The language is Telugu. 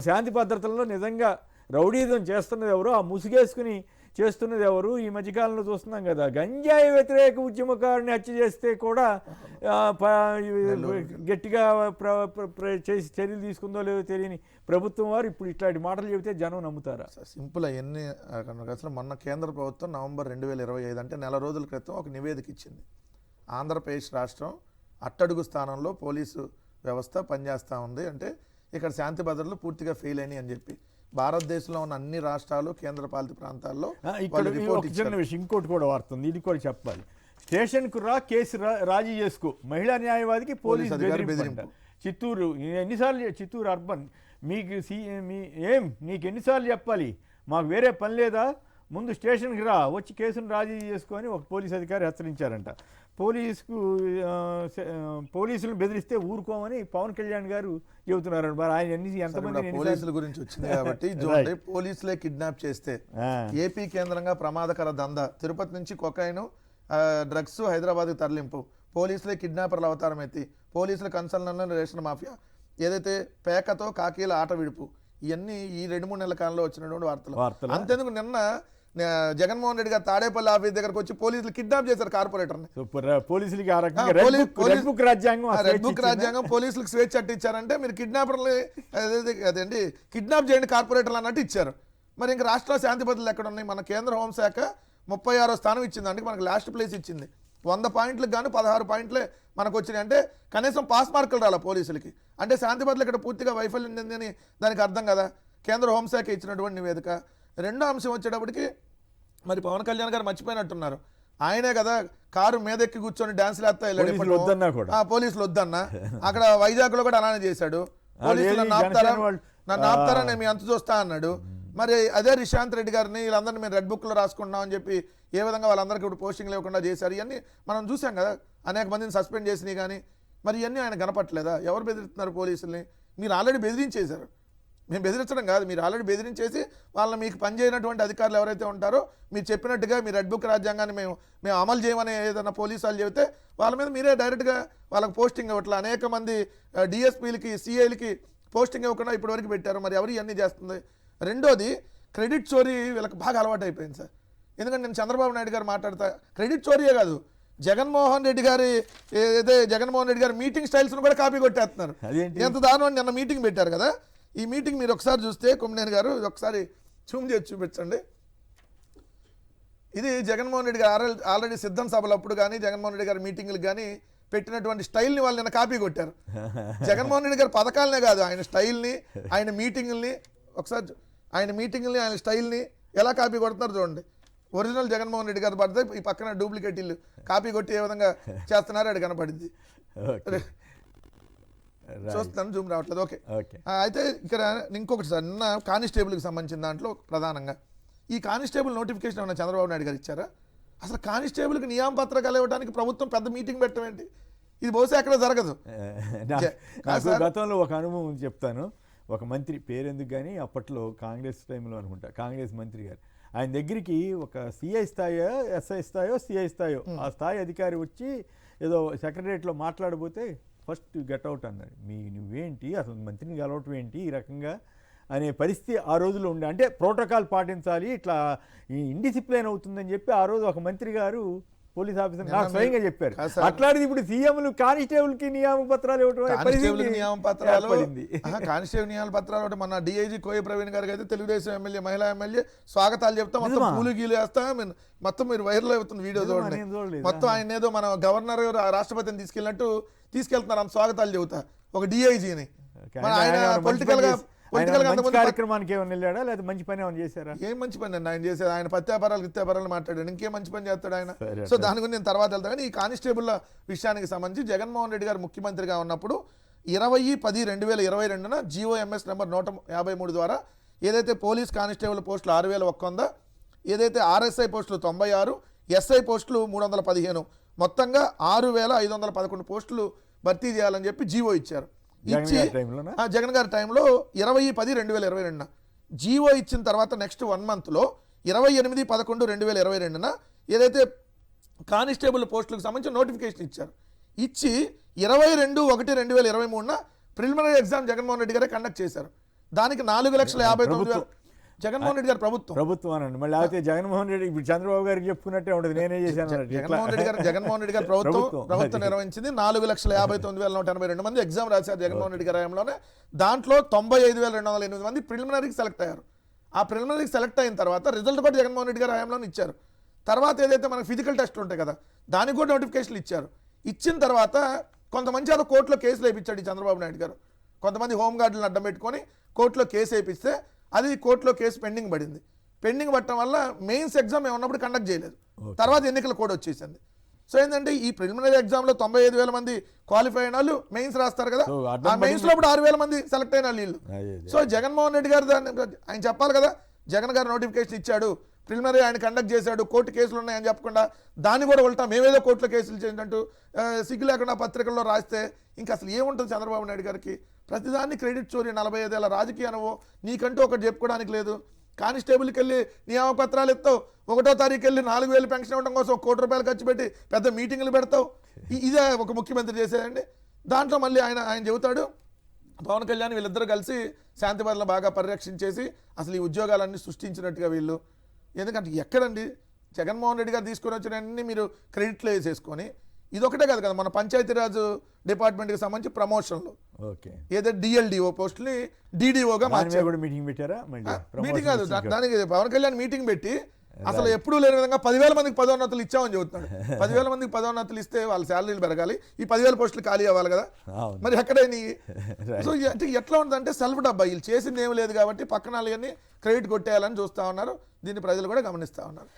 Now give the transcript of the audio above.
శాంతి భద్రతల్లో నిజంగా రౌడీజం చేస్తున్నది ఎవరు, ఆ ముసుగేసుకుని చేస్తున్నది ఎవరు? ఈ మధ్యకాలంలో చూస్తున్నాం కదా, గంజాయి వ్యతిరేక ఉద్యమకారుని హత్య చేస్తే కూడా గట్టిగా చేసి చర్యలు తీసుకుందో లేదో తెలియని ప్రభుత్వం వారు ఇప్పుడు ఇట్లాంటి మాటలు చెబితే జనం నమ్ముతారా? సింపుల్ అవన్నీ అసలు మొన్న కేంద్ర ప్రభుత్వం నవంబర్ 2025 అంటే నెల రోజుల క్రితం ఒక నివేదిక ఇచ్చింది. ఆంధ్రప్రదేశ్ రాష్ట్రం అట్టడుగు స్థానంలో పోలీసు వ్యవస్థ పనిచేస్తూ ఉంది, అంటే ఇక్కడ శాంతి భద్రతలు పూర్తిగా ఫెయిల్ అయినాయి అని చెప్పి భారతదేశంలో ఉన్న అన్ని రాష్ట్రాలు కేంద్రపాలిత ప్రాంతాల్లో చిన్న విషయం ఇంకోటి కూడా వాడుతుంది, ఇది కూడా చెప్పాలి. స్టేషన్కు రా, కేసు రాజీ చేసుకో, మహిళా న్యాయవాదికి పోలీసు బెదిరింపు. చిత్తూరు ఎన్నిసార్లు, చిత్తూరు అర్బన్ మీకు నీకు ఎన్నిసార్లు చెప్పాలి, మాకు వేరే పని లేదా, ముందు స్టేషన్కి రా, వచ్చి కేసును రాజీ చేసుకొని ఒక పోలీసు అధికారి హెచ్చరించారంట. పోలీసులను బెదిరిస్తే ఊరుకోమని పవన్ కళ్యాణ్ గారు చెబుతున్నారు. మరి ఆయన ఎంతమంది పోలీసుల గురించి వచ్చింది కాబట్టి పోలీసులే కిడ్నాప్ చేస్తే ఏపీ కేంద్రంగా ప్రమాదకర దందా, తిరుపతి నుంచి కొకైన్ డ్రగ్స్ హైదరాబాద్కి తరలింపు, పోలీసులే కిడ్నాపర్ల అవతారం ఎత్తి, పోలీసుల కన్సల్టన్ల రేషన్ మాఫియా, ఏదైతే పేకతో కాకీల ఆట విడుపు, ఇవన్నీ ఈ 2-3 నెలల కాలంలో వచ్చినటువంటి వార్తలు. అంతేందుకు నిన్న జగన్మోహన్ రెడ్డి గారు తాడేపల్లి ఆఫీస్ దగ్గరకు వచ్చి పోలీసులు కిడ్నాప్ చేశారు కార్పొరేటర్ని. పోలీసులకి రెడ్ బుక్ రాజ్యాంగం పోలీసులకు స్వేచ్ఛ అట్టు ఇచ్చారంటే మీరు కిడ్నాపర్లు అదేంటి కిడ్నాప్ చేయండి కార్పొరేటర్లు అన్నట్టు ఇచ్చారు. మరి ఇంకా రాష్ట్ర శాంతి భద్రతలు ఎక్కడ ఉన్నాయి? మన కేంద్ర హోంశాఖ 36వ స్థానం ఇచ్చింది, అంటే మనకు లాస్ట్ ప్లేస్ ఇచ్చింది. 100 పాయింట్లకు కానీ 16 పాయింట్లే మనకు వచ్చినాయి, అంటే కనీసం పాస్ మార్కులు రాలా పోలీసులకి. అంటే శాంతి భద్రతలు ఇక్కడ పూర్తిగా వైఫల్యం చెందని దానికి అర్థం కదా కేంద్ర హోంశాఖ ఇచ్చినటువంటి నివేదిక. రెండో అంశం వచ్చేటప్పటికి మరి పవన్ కళ్యాణ్ గారు మర్చిపోయినట్టున్నారు, ఆయనే కదా కారు మీదెక్కి కూర్చొని డాన్సులు వేస్తా వెళ్ళాడు. పోలీసులు వద్దన్నా అక్కడ వైజాగ్ లో కూడా అలానే చేశాడు. పోలీసులు నన్ను ఆపుతారా, నేను మీ అంత చూస్తా అన్నాడు. మరి అదే రిషాంత్ రెడ్డి గారిని వీళ్ళందరినీ మేము రెడ్ బుక్లో రాసుకున్నాం అని చెప్పి ఏ విధంగా వాళ్ళందరికీ ఇప్పుడు పోస్టింగ్ లేకుండా చేశారు. ఇవన్నీ మనం చూసాం కదా, అనేక మందిని సస్పెండ్ చేసినాయి. కానీ మరి ఇవన్నీ ఆయన కనపట్లేదా? ఎవరు బెదిరిస్తున్నారు పోలీసుల్ని? మీరు ఆల్రెడీ బెదిరించేశారు. మేము బెదిరించడం కాదు, మీరు ఆల్రెడీ బెదిరించేసి వాళ్ళని మీకు పనిచేయనటువంటి అధికారులు ఎవరైతే ఉంటారో మీరు చెప్పినట్టుగా మీ రెడ్ బుక్ రాజ్యాంగాన్ని మేము అమలు చేయమని ఏదైనా పోలీసు వాళ్ళు చెబితే వాళ్ళ మీద మీరే డైరెక్ట్గా వాళ్ళకి పోస్టింగ్ ఇవ్వట్లా. అనేక మంది డిఎస్పీలకి సిఐలకి పోస్టింగ్ ఇవ్వకుండా ఇప్పటివరకు పెట్టారు. మరి ఎవరు ఇవన్నీ చేస్తుంది? రెండోది క్రెడిట్ చోరీ వీళ్ళకి బాగా అలవాటు అయిపోయింది సార్. ఎందుకంటే నేను చంద్రబాబు నాయుడు గారు మాట్లాడతా, క్రెడిట్ చోరీయే కాదు, జగన్మోహన్ రెడ్డి గారి మీటింగ్ స్టైల్స్ను కూడా కాపీ కొట్టేస్తున్నారు. ఎంత దారుణం. నిన్న మీటింగ్ పెట్టారు కదా, ఈ మీటింగ్ మీరు ఒకసారి చూస్తే కొమ్మినేని గారు ఒకసారి జూమ్ చేసి చూపించండి. ఇది జగన్మోహన్ రెడ్డి గారు ఆల్రెడీ సిద్ధం సభలప్పుడు కానీ జగన్మోహన్ రెడ్డి గారి మీటింగ్లకు కానీ పెట్టినటువంటి స్టైల్ని వాళ్ళు నిన్న కాపీ కొట్టారు. జగన్మోహన్ రెడ్డి గారి పథకాలనే కాదు, ఆయన స్టైల్ని, ఆయన మీటింగుల్ని ఒకసారి ఆయన స్టైల్ని ఎలా కాపీ కొడుతున్నారు చూడండి. ఒరిజినల్ జగన్మోహన్ రెడ్డి గారు పడితే ఈ పక్కన డూప్లికేట్ ఇల్లు కాపీ కొట్టి ఏ విధంగా చేస్తున్నారో అది కనపడింది. చూస్తాను, జూమ్ రావట్లేదు. ఓకే, అయితే ఇక్కడ ఇంకొకటి సార్, నిన్న కానిస్టేబుల్కి సంబంధించిన దాంట్లో ప్రధానంగా ఈ కానిస్టేబుల్ నోటిఫికేషన్ ఏమైనా చంద్రబాబు నాయుడు గారు ఇచ్చారా? అసలు కానిస్టేబుల్కి నియామ పత్రాలు ఇవ్వడానికి ప్రభుత్వం పెద్ద మీటింగ్ పెట్టడం ఏంటి? ఇది బహుశా ఎక్కడ జరగదు. గతంలో ఒక అనుభవం చెప్తాను. ఒక మంత్రి పేరెందుకు కానీ అప్పట్లో కాంగ్రెస్ టైంలో అనుకుంటా, కాంగ్రెస్ మంత్రి గారు ఆయన దగ్గరికి ఒక సిఐ స్థాయో ఎస్ఐ స్థాయో సిఐ స్థాయో ఆ స్థాయి అధికారి వచ్చి ఏదో సెక్రటరియట్లో మాట్లాడబోతే ఫస్ట్ గెట్ అవుట్ అన్నాడు. నువ్వేంటి అసలు మంత్రిని కలవటం ఏంటి ఈ రకంగా అనే పరిస్థితి ఆ రోజులో ఉండే. అంటే ప్రోటోకాల్ పాటించాలి, ఇట్లా ఇండిసిప్లైన్ అవుతుందని చెప్పి ఆ రోజు ఒక మంత్రి గారు పోలీస్ ఆఫీసర్ నాకు స్వయంగా చెప్పారు. అట్లాంటిది ఇప్పుడు సీఎంలు కానిస్టేబుల్ కి నియామక పత్రాలు కానిస్టేబుల్ నియామక పత్రాలు మన డిఐజీ కోయ ప్రవీణ్ గారికి అయితే తెలుగుదేశం ఎమ్మెల్యే మహిళా ఎమ్మెల్యే స్వాగతాలు చెప్తా, మొత్తం పూలు గీలు వేస్తా, మొత్తం మీరు వైరల్ అవుతుంది వీడియో చూడండి. మొత్తం ఆయన ఏదో మన గవర్నర్ రాష్ట్రపతిని తీసుకెళ్తున్నారు అంత స్వాగతాలు చెబుతా ఒక డిఐజీని. ఆయన పొలిటికల్ గా కార్యక్రమానికి ఏమైనా వెళ్ళాడా లేదా మంచి పని ఏమైనా చేశారా? ఏం మంచి పని అండి ఆయన చేసేది, ఆయన పత్యాపారాలు మాట్లాడాడు, ఇంకేం మంచి పని చేస్తాడు ఆయన. సో దాని గురించి నేను తర్వాత వెళ్తాను. కానీ ఈ కానిస్టేబుల్ విషయానికి సంబంధించి జగన్మోహన్ రెడ్డి గారు ముఖ్యమంత్రిగా ఉన్నప్పుడు 20/10/2022 GOMS నెంబర్ 153 ద్వారా ఏదైతే పోలీస్ కానిస్టేబుల్ పోస్టులు 6100, ఏదైతే RSI పోస్టులు 96, SI పోస్టులు 315, మొత్తంగా 6511 పోస్టులు భర్తీ చేయాలని చెప్పి జీవో ఇచ్చారు. జగన్ గారి టైంలో 20/10/2022 జీవో ఇచ్చిన తర్వాత నెక్స్ట్ 1 మంత్లో 28/11/2022 ఏదైతే కానిస్టేబుల్ పోస్టులకు సంబంధించి నోటిఫికేషన్ ఇచ్చారు. ఇచ్చి 22/1/2023 ప్రిలిమినరీ ఎగ్జామ్ జగన్మోహన్ రెడ్డి గారే కండక్ట్ చేశారు. దానికి 4,59,000 జగన్మోహన్ రెడ్డి గారి ప్రభుత్వం అనండి. మళ్ళీ లేకపోతే జగన్మోహన్ రెడ్డి ఇప్పుడు చంద్రబాబు గారికి చెప్పుకున్నట్టే ఉంటుంది, నేనే చేశాను అన్నట్టు. జగన్మోహన్ రెడ్డి గారి ప్రభుత్వం నిర్వహించింది. 4,59,182 మంది ఎగ్జామ్ రాశారు జగన్మోహన్ రెడ్డి గారి హయాంలోనే. దాంట్లో 95,208 మంది ప్రిలిమినరీకి సెలెక్ట్ అయ్యారు. ఆ ప్రిలిమినరీకి సెలెక్ట్ అయిన తర్వాత రిజల్ట్ కూడా జగన్మోహన్ రెడ్డి గారి హయాంలోనే ఇచ్చారు. తర్వాత ఏదైతే మనకు ఫిజికల్ టెస్ట్లు ఉంటాయి కదా, దానికి కూడా నోటిఫికేషన్లు ఇచ్చారు. ఇచ్చిన తర్వాత కొంతమంది అదో కోర్టులో కేసులు వేయించాడు ఈ చంద్రబాబు నాయుడు గారు. కొంతమంది హోంగార్డులను అడ్డం పెట్టుకొని కోర్టులో కేసు వేయిస్తే అది కోర్టులో కేసు పెండింగ్ పడింది. పెండింగ్ పట్టడం వల్ల మెయిన్స్ ఎగ్జామ్ ఏమన్నప్పుడు కండక్ట్ చేయలేదు. తర్వాత ఎన్నికల కోడ్ వచ్చేసింది. సో ఏంటంటే ఈ ప్రిలిమినరీ ఎగ్జామ్లో 95,000 మంది క్వాలిఫై అయిన వాళ్ళు మెయిన్స్ రాస్తారు కదా, ఆ మెయిన్స్లో ఇప్పుడు 6,000 మంది సెలెక్ట్ అయిన వీళ్ళు. సో జగన్మోహన్ రెడ్డి గారు దాన్ని ఆయన చెప్పాలి కదా, జగన్ గారు నోటిఫికేషన్ ఇచ్చాడు, ప్రిలిమినరీ ఆయన కండక్ట్ చేశాడు, కోర్టు కేసులు ఉన్నాయని చెప్పకుండా దాన్ని కూడా ఉల్టా మేమేదో కోర్టులో కేసులు చేసినట్టు సిగ్గు లేకుండా పత్రికల్లో రాస్తే ఇంకా అసలు ఏముంటుంది చంద్రబాబు నాయుడు గారికి? ప్రతిదాన్ని క్రెడిట్ చోరీ. 45 ఏళ్ళ రాజకీయ అనుభవం, నీకంటూ ఒకటి చెప్పుకోవడానికి లేదు. కానిస్టేబుల్కి వెళ్ళి నియామపత్రాలు ఎత్తావు, 1వ తారీఖు వెళ్ళి 4,000 పెన్షన్ ఇవ్వడం కోసం 1 కోటి రూపాయలు ఖర్చు పెట్టి పెద్ద మీటింగ్లు పెడతావు. ఇదే ఒక ముఖ్యమంత్రి చేసేదండి. దాంట్లో మళ్ళీ ఆయన చెబుతాడు పవన్ కళ్యాణ్ వీళ్ళిద్దరూ కలిసి శాంతి భద్రతలు బాగా పరిరక్షించేసి అసలు ఈ ఉద్యోగాలన్నీ సృష్టించినట్టుగా వీళ్ళు. ఎందుకంటే ఎక్కడండి జగన్మోహన్ రెడ్డి గారు తీసుకొని వచ్చినవన్నీ మీరు క్రెడిట్లో వేసేసుకొని, ఇదొకటే కాదు కదా, మన పంచాయతీరాజ్ డిపార్ట్మెంట్కి సంబంధించి ప్రమోషన్లు ఏదో డిఎల్డిఓ పోస్టుని డిడిఓగా మీటింగ్ పెట్టారా? మీటింగ్ కాదు, దానికి పవన్ కళ్యాణ్ మీటింగ్ పెట్టి అసలు ఎప్పుడూ లేని విధంగా 10,000 మందికి పదోన్నతులు ఇచ్చామని చెబుతున్నాడు. 10,000 మందికి పదోన్నతులు ఇస్తే వాళ్ళ శాలరీలు పెరగాలి, ఈ 10,000 పోస్టులు ఖాళీ అవ్వాలి కదా, మరి ఎక్కడే నీ. సో అంటే ఎట్లా ఉందంటే సెల్ఫ్ డబ్బా, వీళ్ళు చేసింది ఏమి లేదు కాబట్టి పక్కన వాళ్ళని క్రెడిట్ కొట్టేయాలని చూస్తూ ఉన్నారు. దీన్ని ప్రజలు కూడా గమనిస్తూ ఉన్నారు.